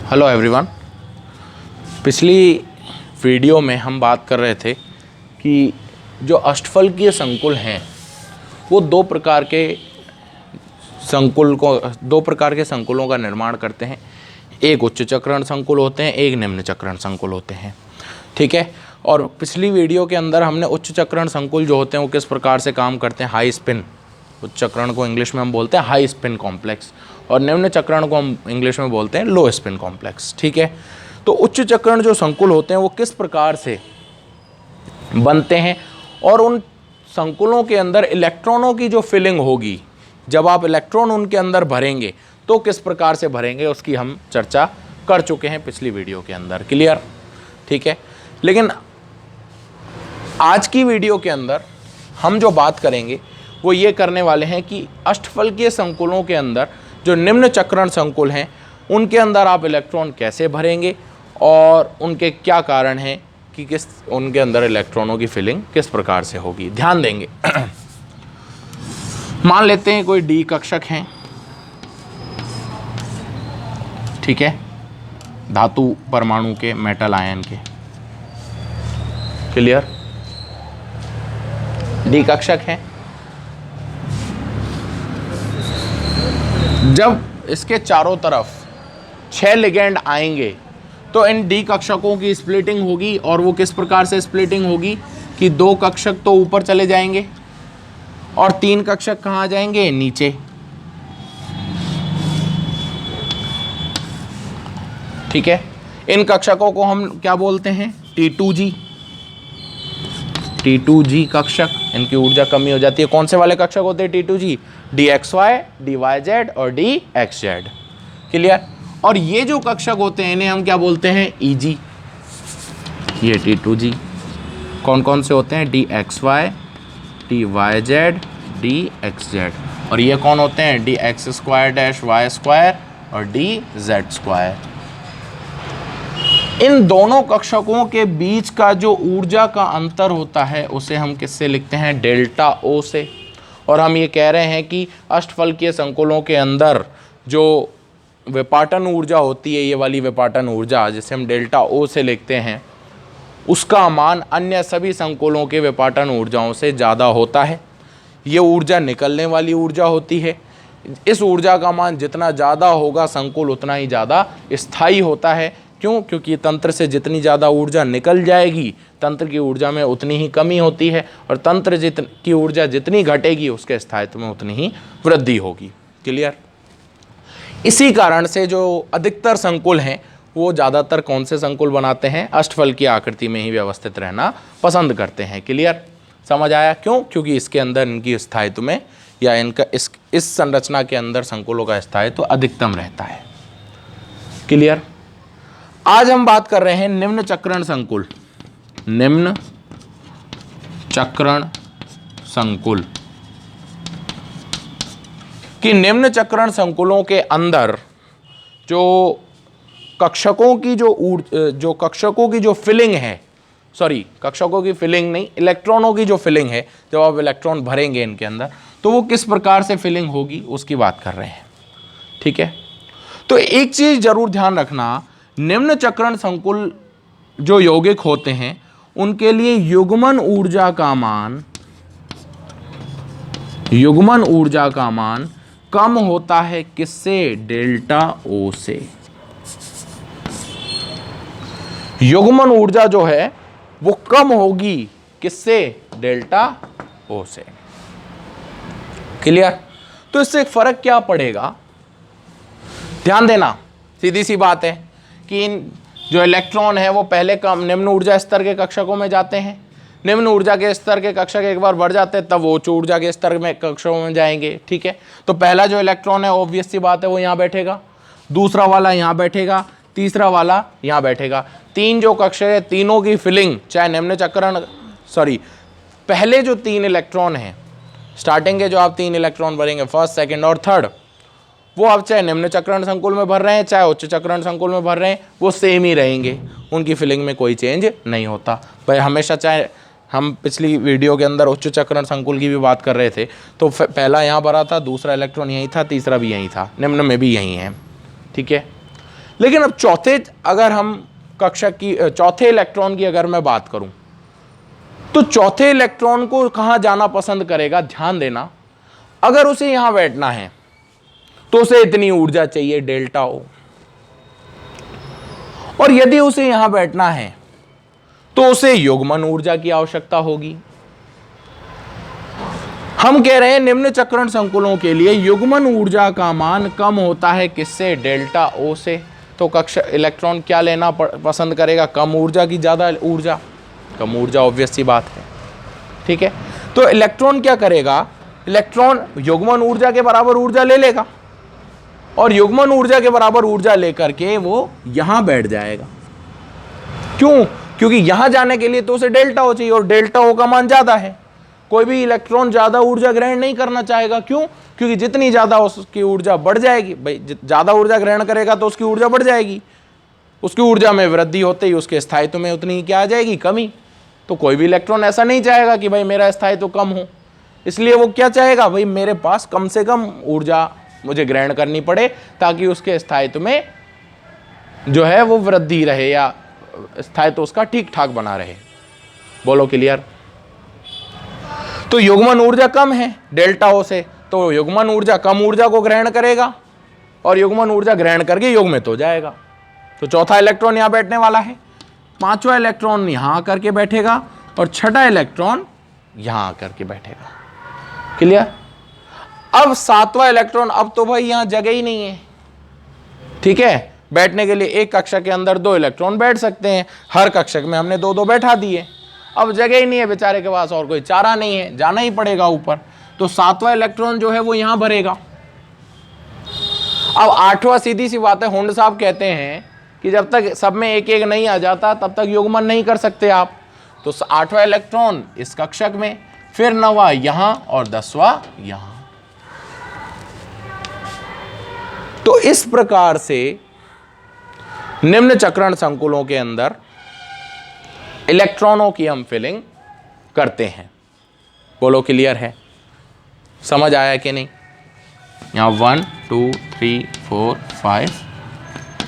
Hello everyone. पिछली video में हम बात कर रहे थे कि जो अष्टफलकीय संकुल हैं वो दो प्रकार के संकुलों का निर्माण करते हैं। एक उच्च चक्रण संकुल होते हैं, एक निम्न चक्रण संकुल होते हैं। ठीक है। और पिछली वीडियो के अंदर हमने उच्च चक्रण संकुल जो होते हैं वो किस प्रकार से काम करते हैं, हाई स्पिन। उच्च चक्रण को इंग्लिश में हम बोलते हैं हाई स्पिन कॉम्प्लेक्स और निम्न चक्रण को हम इंग्लिश में बोलते हैं लो स्पिन कॉम्प्लेक्स। ठीक है। तो उच्च चक्रण जो संकुल होते हैं वो किस प्रकार से बनते हैं और उन संकुलों के अंदर इलेक्ट्रॉनों की जो फिलिंग होगी, जब आप इलेक्ट्रॉन उनके अंदर भरेंगे तो किस प्रकार से भरेंगे, उसकी हम चर्चा कर चुके हैं पिछली वीडियो के अंदर। क्लियर? ठीक है। लेकिन आज की वीडियो के अंदर हम जो बात करेंगे वो ये करने वाले हैं कि अष्टफलकीय संकुलों के अंदर जो निम्न चक्रण संकुल हैं उनके अंदर आप इलेक्ट्रॉन कैसे भरेंगे और उनके क्या कारण हैं कि किस उनके अंदर इलेक्ट्रॉनों की फिलिंग किस प्रकार से होगी, ध्यान देंगे। मान लेते हैं कोई डी कक्षक हैं, ठीक है, धातु परमाणु के, मेटल आयन के। क्लियर? डी कक्षक हैं। जब इसके चारों तरफ 6 लिगेंड आएंगे तो इन डी कक्षकों की स्प्लिटिंग होगी और वो किस प्रकार से स्प्लिटिंग होगी कि 2 कक्षक तो ऊपर चले जाएंगे और 3 कक्षक कहाँ आ जाएंगे, नीचे। ठीक है। इन कक्षकों को हम क्या बोलते हैं, T2G। T2G कक्षक, इनकी ऊर्जा कमी हो जाती है। कौन से वाले कक्षक होते हैं T2G? DXY, DYZ और DXZ। क्लियर? और ये जो कक्षक होते हैं इन्हें हम क्या बोलते हैं, EG। ये T2G कौन कौन से होते हैं, DXY, DYZ, DXZ। और ये कौन होते हैं, DX²-Y² और DZ²। इन दोनों कक्षकों के बीच का जो ऊर्जा का अंतर होता है उसे हम किससे लिखते हैं, डेल्टा O से। और हम ये कह रहे हैं कि अष्टफलकीय संकुलों के अंदर जो विपाटन ऊर्जा होती है, ये वाली विपाटन ऊर्जा जिसे हम डेल्टा O से लिखते हैं, उसका मान अन्य सभी संकुलों के विपाटन ऊर्जाओं से ज़्यादा होता है। ये ऊर्जा निकलने वाली ऊर्जा होती है। इस ऊर्जा का मान जितना ज़्यादा होगा संकुल उतना ही ज़्यादा स्थायी होता है। क्यों? क्योंकि तंत्र से जितनी ज़्यादा ऊर्जा निकल जाएगी तंत्र की ऊर्जा में उतनी ही कमी होती है और तंत्र की ऊर्जा जितनी घटेगी उसके स्थायित्व में उतनी ही वृद्धि होगी। क्लियर? इसी कारण से जो अधिकतर संकुल हैं वो ज़्यादातर कौन से संकुल बनाते हैं, अष्टफल की आकृति में ही व्यवस्थित रहना पसंद करते हैं। क्लियर? समझ आया? क्यों? क्योंकि इसके अंदर इनकी स्थायित्व में या इनका इस संरचना के अंदर संकुलों का स्थायित्व अधिकतम रहता है। क्लियर? आज हम बात कर रहे हैं निम्न चक्रण संकुल। निम्न चक्रण संकुल कि निम्न चक्रण संकुलों के अंदर जो कक्षकों की जो फिलिंग है, कक्षकों की फिलिंग नहीं, इलेक्ट्रॉनों की जो फिलिंग है, जब आप इलेक्ट्रॉन भरेंगे इनके अंदर तो वो किस प्रकार से फिलिंग होगी उसकी बात कर रहे हैं। ठीक है। तो एक चीज जरूर ध्यान रखना, निम्न चक्रण संकुल जो यौगिक होते हैं उनके लिए युग्मन ऊर्जा का मान कम होता है किससे, डेल्टा O से। युग्मन ऊर्जा जो है वो कम होगी किससे, डेल्टा O से। क्लियर? तो इससे एक फर्क क्या पड़ेगा, ध्यान देना। सीधी सी बात है कि इन जो इलेक्ट्रॉन है वो पहले कम निम्न ऊर्जा स्तर के कक्षकों में जाते हैं। निम्न ऊर्जा के स्तर के कक्षक एक बार बढ़ जाते हैं तब वो उच्च ऊर्जा के स्तर में कक्षकों में जाएंगे। ठीक है। तो पहला जो इलेक्ट्रॉन है ऑब्वियस सी बात है वो यहाँ बैठेगा, दूसरा वाला यहाँ बैठेगा, तीसरा वाला यहाँ बैठेगा। 3 जो कक्षक है तीनों की फिलिंग चाहे निम्न चक्रण पहले जो 3 इलेक्ट्रॉन हैं स्टार्टिंग के जो आप 3 इलेक्ट्रॉन भरेंगे, फर्स्ट, सेकेंड और थर्ड, वो आप चाहे निम्न चक्रण संकुल में भर रहे हैं चाहे उच्च चक्रण संकुल में भर रहे हैं, वो सेम ही रहेंगे। उनकी फिलिंग में कोई चेंज नहीं होता भाई। हमेशा चाहे हम पिछली वीडियो के अंदर उच्च चक्रण संकुल की भी बात कर रहे थे, तो पहला यहाँ भरा था, दूसरा इलेक्ट्रॉन यहीं था, तीसरा भी यहीं था, निम्न में भी यहीं है, ठीक है। लेकिन अब अगर हम कक्षा की चौथे इलेक्ट्रॉन की अगर मैं बात करूं, तो चौथे इलेक्ट्रॉन को कहां जाना पसंद करेगा? ध्यान देना, अगर उसे यहां बैठना है तो उसे इतनी ऊर्जा चाहिए डेल्टा ओ, और यदि उसे यहां बैठना है तो उसे युग्मन ऊर्जा की आवश्यकता होगी। हम कह रहे हैं निम्न चक्रण संकुलों के लिए युग्मन ऊर्जा का मान कम होता है किससे? डेल्टा ओ से। तो कक्षा इलेक्ट्रॉन क्या लेना पसंद करेगा? कम ऊर्जा की ज्यादा ऊर्जा? कम ऊर्जा, ऑब्वियस सी बात है। ठीक है, तो इलेक्ट्रॉन क्या करेगा? इलेक्ट्रॉन युग्मन ऊर्जा के बराबर ऊर्जा ले लेगा और युग्मन ऊर्जा के बराबर ऊर्जा लेकर के वो यहां बैठ जाएगा। क्यों? क्योंकि यहां जाने के लिए तो उसे डेल्टा ओ चाहिए और डेल्टा ओ का मान ज्यादा है। कोई भी इलेक्ट्रॉन ज्यादा ऊर्जा ग्रहण नहीं करना चाहेगा। क्यों? क्योंकि जितनी ज्यादा उसकी ऊर्जा बढ़ जाएगी, भाई ज्यादा ऊर्जा ग्रहण करेगा तो उसकी ऊर्जा बढ़ जाएगी, उसकी ऊर्जा में वृद्धि होते ही उसके स्थायित्व में उतनी क्या आ जाएगी? कमी। तो कोई भी इलेक्ट्रॉन ऐसा नहीं चाहेगा कि भाई मेरा स्थायित्व कम हो, इसलिए वो क्या चाहेगा? भाई मेरे पास कम से कम ऊर्जा मुझे ग्रहण करनी पड़े ताकि उसके स्थायित्व में जो है वो वृद्धि रहे या स्थायित्व उसका ठीक ठाक बना रहे। बोलो क्लियर? तो युग्मन ऊर्जा कम है डेल्टा ओ से, तो युग्मन ऊर्जा कम ऊर्जा को ग्रहण करेगा और युग्मन ऊर्जा ग्रहण करके युग्मित हो जाएगा। तो चौथा इलेक्ट्रॉन यहां बैठने वाला है, पांचवा इलेक्ट्रॉन यहां आकर के बैठेगा और छठा इलेक्ट्रॉन यहां आकर के बैठेगा। क्लियर? अब सातवां इलेक्ट्रॉन, अब तो भाई यहां जगह ही नहीं है। ठीक है, बैठने के लिए एक कक्षक के अंदर 2 इलेक्ट्रॉन बैठ सकते हैं, हर कक्षक में हमने 2-2 बैठा दिए। अब जगह ही नहीं है बेचारे के पास, और कोई चारा नहीं है, जाना ही पड़ेगा ऊपर। तो सातवां इलेक्ट्रॉन जो है वो यहां भरेगा। अब आठवां, सीधी सी बात है, हुंड साहब कहते हैं कि जब तक सब में एक एक नहीं आ जाता तब तक युग्मन नहीं कर सकते आप। तो आठवां इलेक्ट्रॉन इस कक्षक में, फिर 9वां यहां और 10वां यहां। तो इस प्रकार से निम्न चक्रण संकुलों के अंदर इलेक्ट्रॉनों की हम फिलिंग करते हैं। बोलो क्लियर है? समझ आया कि नहीं? यहां 1 2 3 4 5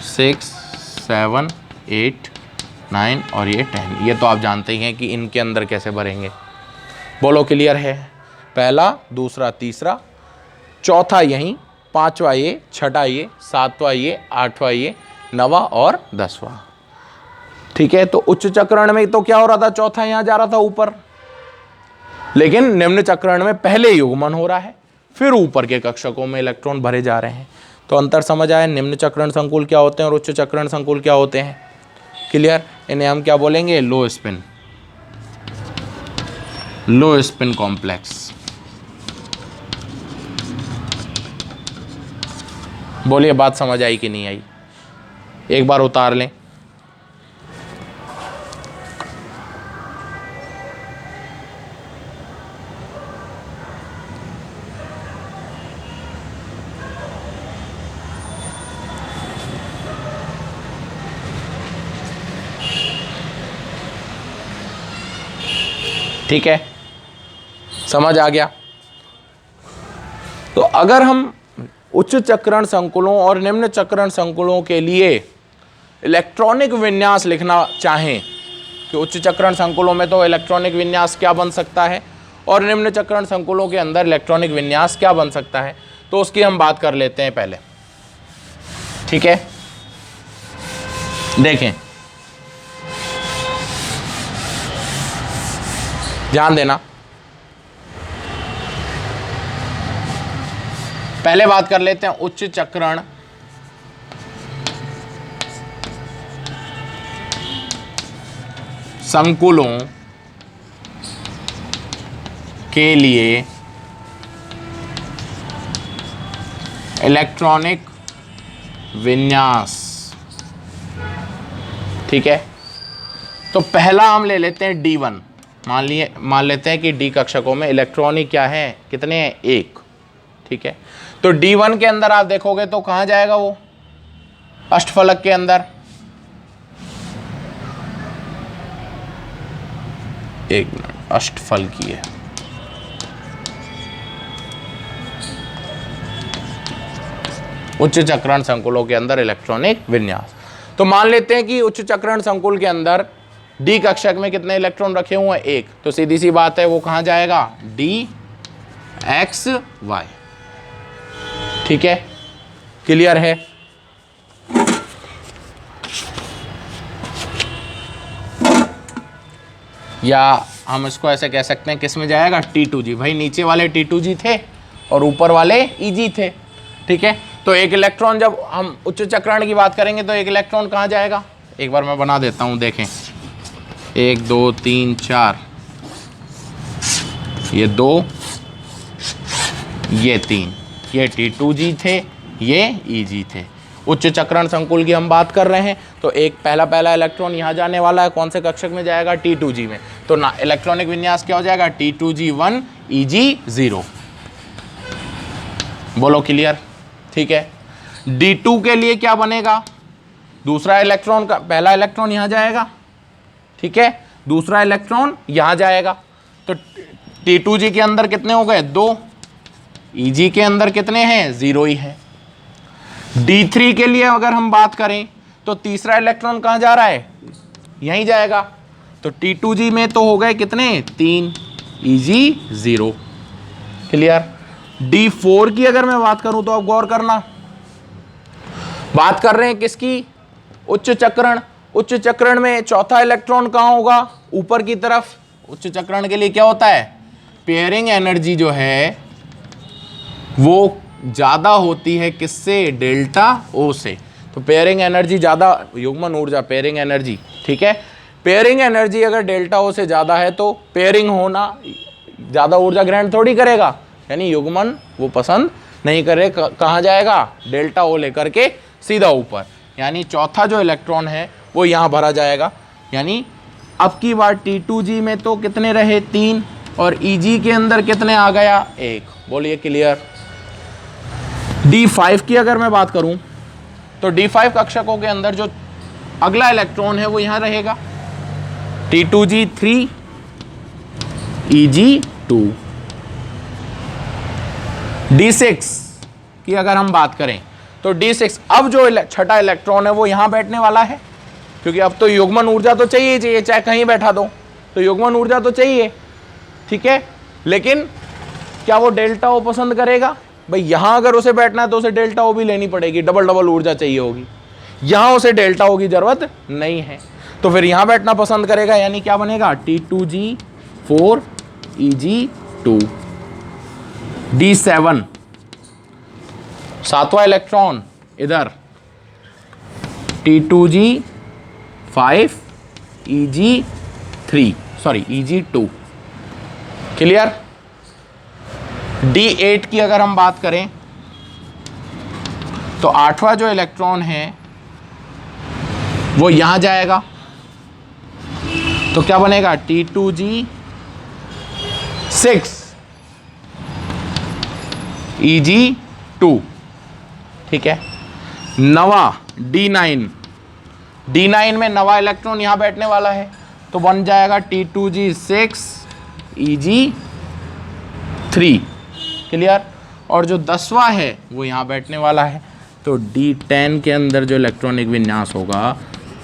6 7 8 9 और ये 10। ये तो आप जानते ही हैं कि इनके अंदर कैसे भरेंगे। बोलो क्लियर है? पहला, दूसरा, तीसरा, चौथा यहीं, पांचवा ये, छठा ये, सातवां ये, आठवां ये, 9वां और 10वां। ठीक है, तो उच्च चक्रण में तो क्या हो रहा था? चौथा यहां जा रहा था ऊपर, लेकिन निम्न चक्रण में पहले युग्मन हो रहा है, फिर ऊपर के कक्षकों में इलेक्ट्रॉन भरे जा रहे हैं। तो अंतर समझ आया? निम्न चक्रण संकुल क्या होते हैं और उच्च चक्रण संकुल क्या होते हैं? क्लियर? इन्हें हम क्या बोलेंगे? लो स्पिन कॉम्प्लेक्स। बोलिए, बात समझ आई कि नहीं आई? एक बार उतार लें। ठीक है, समझ आ गया? तो अगर हम उच्च चक्रण संकुलों और निम्न चक्रण संकुलों के लिए इलेक्ट्रॉनिक विन्यास लिखना चाहें कि उच्च चक्रण संकुलों में तो इलेक्ट्रॉनिक विन्यास क्या बन सकता है और निम्न चक्रण संकुलों के अंदर इलेक्ट्रॉनिक विन्यास क्या बन सकता है, तो उसकी हम बात कर लेते हैं पहले। ठीक है, देखें, ध्यान देना। पहले बात कर लेते हैं उच्च चक्रण संकुलों के लिए इलेक्ट्रॉनिक विन्यास। ठीक है, तो पहला हम ले लेते हैं D1। मान लेते हैं कि D कक्षकों में इलेक्ट्रॉनिक क्या है? कितने हैं? 1। ठीक है, तो D1 के अंदर आप देखोगे तो कहां जाएगा वो? अष्टफलक के अंदर। एक मिनट, अष्टफल की है, उच्च चक्रण संकुलों के अंदर इलेक्ट्रॉनिक विन्यास। तो मान लेते हैं कि उच्च चक्रण संकुल के अंदर डी कक्षक में कितने इलेक्ट्रॉन रखे हुए हैं, एक, तो सीधी सी बात है वो कहां जाएगा, डी एक्स वाई। ठीक है, क्लियर है। या हम इसको ऐसे कह सकते हैं, किस में जाएगा, T2G। भाई नीचे वाले T2G थे और ऊपर वाले EG थे। ठीक है, तो एक इलेक्ट्रॉन, जब हम उच्च चक्रण की बात करेंगे तो एक इलेक्ट्रॉन कहाँ जाएगा, एक बार मैं बना देता हूँ, देखें, 1 2 3 4, ये 2, ये 3, ये T2G थे, ये EG थे। उच्च चक्रण संकुल की हम बात कर रहे हैं, तो एक पहला इलेक्ट्रॉन यहाँ जाने वाला है, कौन से कक्षक में जाएगा, T2G में। तो ना इलेक्ट्रॉनिक विन्यास क्या हो जाएगा, T2G1 EG0। बोलो क्लियर। ठीक है, D2 के लिए क्या बनेगा, दूसरा इलेक्ट्रॉन का, पहला इलेक्ट्रॉन यहाँ जाएगा, ठीक है, दूसरा इलेक्ट्रॉन यहाँ जाएगा, तो T2G के अंदर कितने हो गए, 2, EG के अंदर कितने हैं, 0 ही है। D3 के लिए अगर हम बात करें तो तीसरा इलेक्ट्रॉन कहाँ जा रहा है, यहीं जाएगा, तो T2G में तो हो गए कितने, 3, EG0। क्लियर। D4 की अगर मैं बात करूं तो आप गौर करना, बात कर रहे हैं किसकी, उच्च चक्रण। उच्च चक्रण में चौथा इलेक्ट्रॉन कहाँ होगा, ऊपर की तरफ। उच्च चक्रण के लिए क्या होता है, पेयरिंग एनर्जी जो है वो ज़्यादा होती है किससे, डेल्टा O से। तो पेयरिंग एनर्जी ज़्यादा, युग्मन ऊर्जा, पेयरिंग एनर्जी, ठीक है, पेयरिंग एनर्जी अगर डेल्टा O से ज़्यादा है तो पेयरिंग होना ज़्यादा ऊर्जा ग्रहण थोड़ी करेगा, यानी युग्मन वो पसंद नहीं करे, कहाँ जाएगा, डेल्टा O लेकर के सीधा ऊपर। यानी चौथा जो इलेक्ट्रॉन है वो यहाँ भरा जाएगा। यानी अब की बार T2G में तो कितने रहे, 3, और EG के अंदर कितने आ गया, 1। बोलिए क्लियर। D5 की अगर मैं बात करूं तो D5 कक्षकों के अंदर जो अगला इलेक्ट्रॉन है वो यहाँ रहेगा, T2G3 EG2। D6 की अगर हम बात करें तो D6, अब जो छठा इलेक्ट्रॉन है वो यहाँ बैठने वाला है, क्योंकि अब तो युग्मन ऊर्जा तो चाहिए, चाहे कहीं बैठा दो तो युग्मन ऊर्जा तो चाहिए। ठीक है, लेकिन क्या वो डेल्टा O पसंद करेगा, भाई यहाँ अगर उसे बैठना है तो उसे डेल्टा O भी लेनी पड़ेगी, डबल ऊर्जा चाहिए होगी। यहाँ उसे डेल्टा O की जरूरत नहीं है, तो फिर यहाँ बैठना पसंद करेगा। यानी क्या बनेगा, T2G4 EG2। D7, सातवां इलेक्ट्रॉन इधर, T2G5 EG3, sorry EG2। Clear. D8 की अगर हम बात करें तो आठवां जो इलेक्ट्रॉन है वो यहां जाएगा, तो क्या बनेगा, T2G6 EG2। ठीक है, नवा D9 में नवा इलेक्ट्रॉन यहां बैठने वाला है, तो बन जाएगा T2G6 EG3। क्लियर। और जो 10वां है वो यहाँ बैठने वाला है, तो D10 के अंदर जो इलेक्ट्रॉनिक विन्यास होगा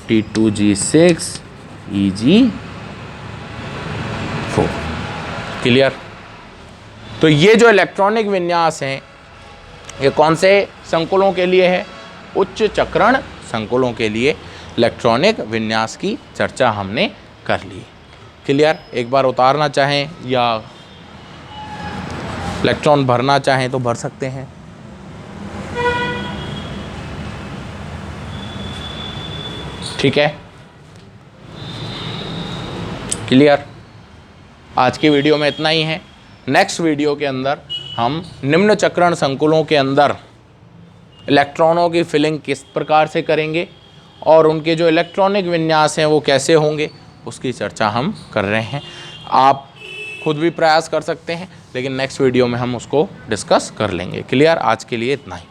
T2G6 EG4। क्लियर। तो ये जो इलेक्ट्रॉनिक विन्यास हैं ये कौन से संकुलों के लिए है, उच्च चक्रण संकुलों के लिए इलेक्ट्रॉनिक विन्यास की चर्चा हमने कर ली। क्लियर। एक बार उतारना चाहें या इलेक्ट्रॉन भरना चाहें तो भर सकते हैं। ठीक है, क्लियर। आज की वीडियो में इतना ही है। नेक्स्ट वीडियो के अंदर हम निम्न चक्रण संकुलों के अंदर इलेक्ट्रॉनों की फिलिंग किस प्रकार से करेंगे और उनके जो इलेक्ट्रॉनिक विन्यास हैं वो कैसे होंगे, उसकी चर्चा हम कर रहे हैं। आप खुद भी प्रयास कर सकते हैं, लेकिन नेक्स्ट वीडियो में हम उसको डिस्कस कर लेंगे। क्लियर। आज के लिए इतना ही।